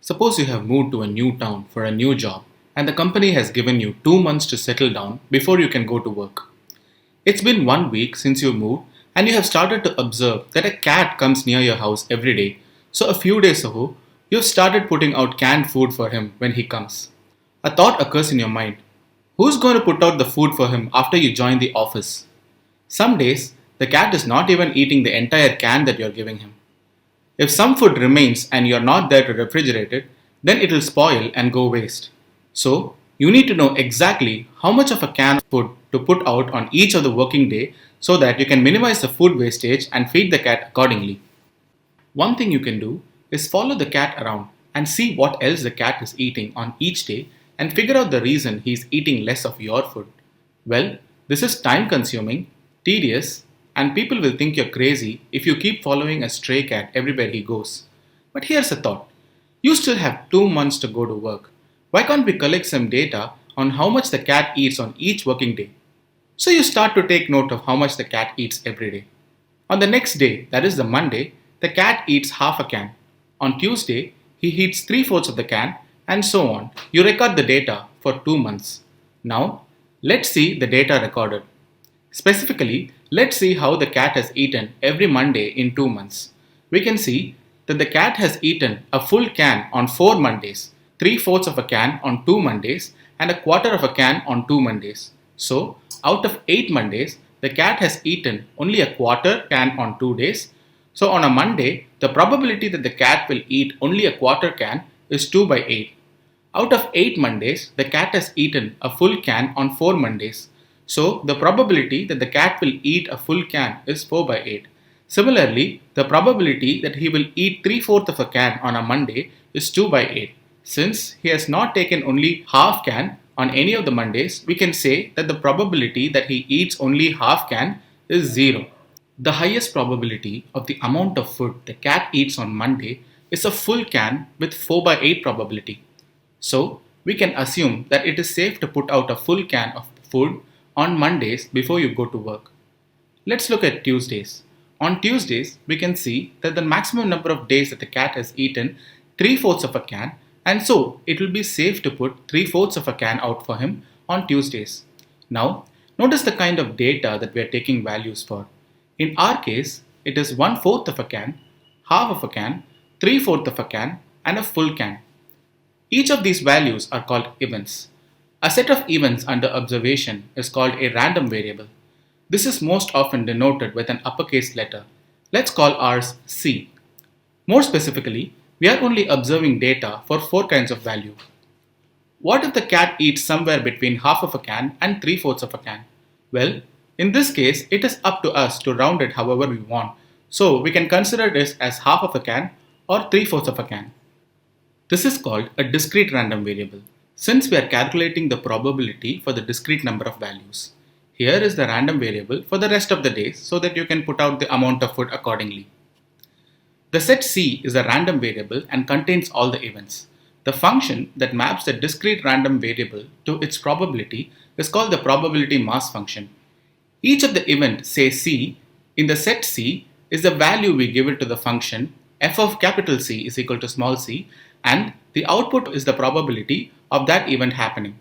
Suppose you have moved to a new town for a new job and the company has given you 2 months to settle down before you can go to work. It's been 1 week since you moved and you have started to observe that a cat comes near your house every day. So a few days ago, you've started putting out canned food for him when he comes. A thought occurs in your mind. Who's going to put out the food for him after you join the office? Some days, the cat is not even eating the entire can that you're giving him. If some food remains and you're not there to refrigerate it, then it will spoil and go waste. So, you need to know exactly how much of a can of food to put out on each of the working day so that you can minimize the food wastage and feed the cat accordingly. One thing you can do is follow the cat around and see what else the cat is eating on each day and figure out the reason he is eating less of your food. Well, this is time consuming, tedious, and people will think you're crazy if you keep following a stray cat everywhere he goes. But here's a thought. You still have 2 months to go to work. Why can't we collect some data on how much the cat eats on each working day? So you start to take note of how much the cat eats every day. On the next day, that is the Monday, the cat eats half a can. On Tuesday, he eats 3/4 of the can, and so on. You record the data for 2 months. Now, let's see the data recorded. Specifically, let's see how the cat has eaten every Monday in 2 months. We can see that the cat has eaten a full can on 4 Mondays, 3/4 of a can on 2 Mondays, and a quarter of a can on 2 Mondays. So, out of 8 Mondays, the cat has eaten only a quarter can on 2 days. So, on a Monday, the probability that the cat will eat only a quarter can is 2 by 8. Out of 8 Mondays, the cat has eaten a full can on 4 Mondays. So, the probability that the cat will eat a full can is 4 by 8. Similarly, the probability that he will eat 3/4 of a can on a Monday is 2 by 8. Since he has not taken only half can on any of the Mondays, we can say that the probability that he eats only half can is 0. The highest probability of the amount of food the cat eats on Monday is a full can with 4 by 8 probability. So, we can assume that it is safe to put out a full can of food on Mondays before you go to work. Let's look at Tuesdays. On Tuesdays, we can see that the maximum number of days that the cat has eaten 3/4 of a can, and so it will be safe to put 3/4 of a can out for him on Tuesdays. Now, notice the kind of data that we are taking values for. In our case, it is 1/4 of a can, half of a can, 3/4 of a can, and a full can. Each of these values are called events. A set of events under observation is called a random variable. This is most often denoted with an uppercase letter. Let's call ours C. More specifically, we are only observing data for 4 kinds of value. What if the cat eats somewhere between half of a can and 3/4 of a can? Well, in this case, it is up to us to round it however we want. So we can consider this as half of a can or 3/4 of a can. This is called a discrete random variable, since we are calculating the probability for the discrete number of values. Here is the random variable for the rest of the days so that you can put out the amount of food accordingly. The set C is a random variable and contains all the events. The function that maps the discrete random variable to its probability is called the probability mass function. Each of the event, say C, in the set C is the value we give it to the function f of capital C is equal to small c, and the output is the probability of that event happening.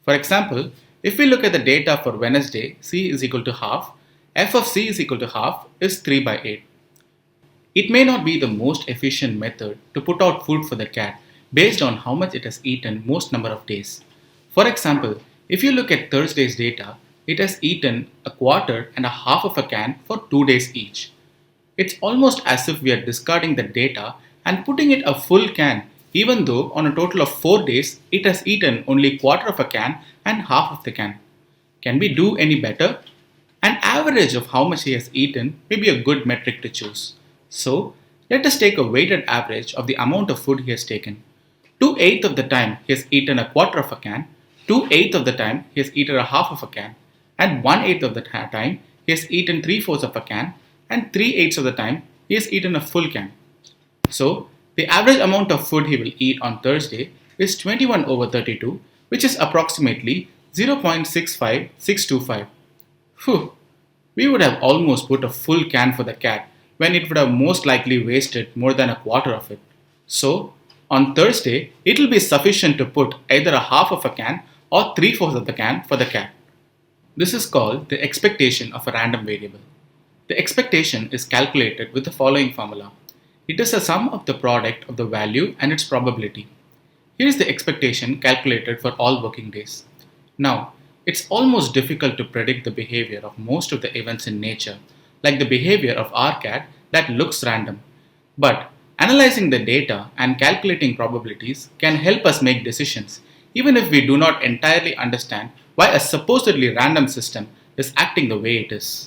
For example, if we look at the data for Wednesday, C is equal to half, f of C is equal to half is 3 by 8. It may not be the most efficient method to put out food for the cat based on how much it has eaten most number of days. For example, if you look at Thursday's data, it has eaten a quarter and a half of a can for 2 days each. It's almost as if we are discarding the data and putting it a full can, even though on a total of 4 days it has eaten only quarter of a can and half of the can. Can we do any better? An average of how much he has eaten may be a good metric to choose. So, let us take a weighted average of the amount of food he has taken. 2/8 of the time he has eaten a quarter of a can, 2/8 of the time he has eaten a half of a can, and 1/8 of the time he has eaten 3/4 of a can, and 3/8 of the time he has eaten a full can. So, the average amount of food he will eat on Thursday is 21 over 32, which is approximately 0.65625. Phew, we would have almost put a full can for the cat when it would have most likely wasted more than a quarter of it. So, On Thursday, it will be sufficient to put either a half of a can or three-fourths of the can for the cat. This is called the expectation of a random variable. The expectation is calculated with the following formula. It is a sum of the product of the value and its probability. Here is the expectation calculated for all working days. Now, it's almost difficult to predict the behavior of most of the events in nature, like the behavior of our cat that looks random. But analyzing the data and calculating probabilities can help us make decisions, even if we do not entirely understand why a supposedly random system is acting the way it is.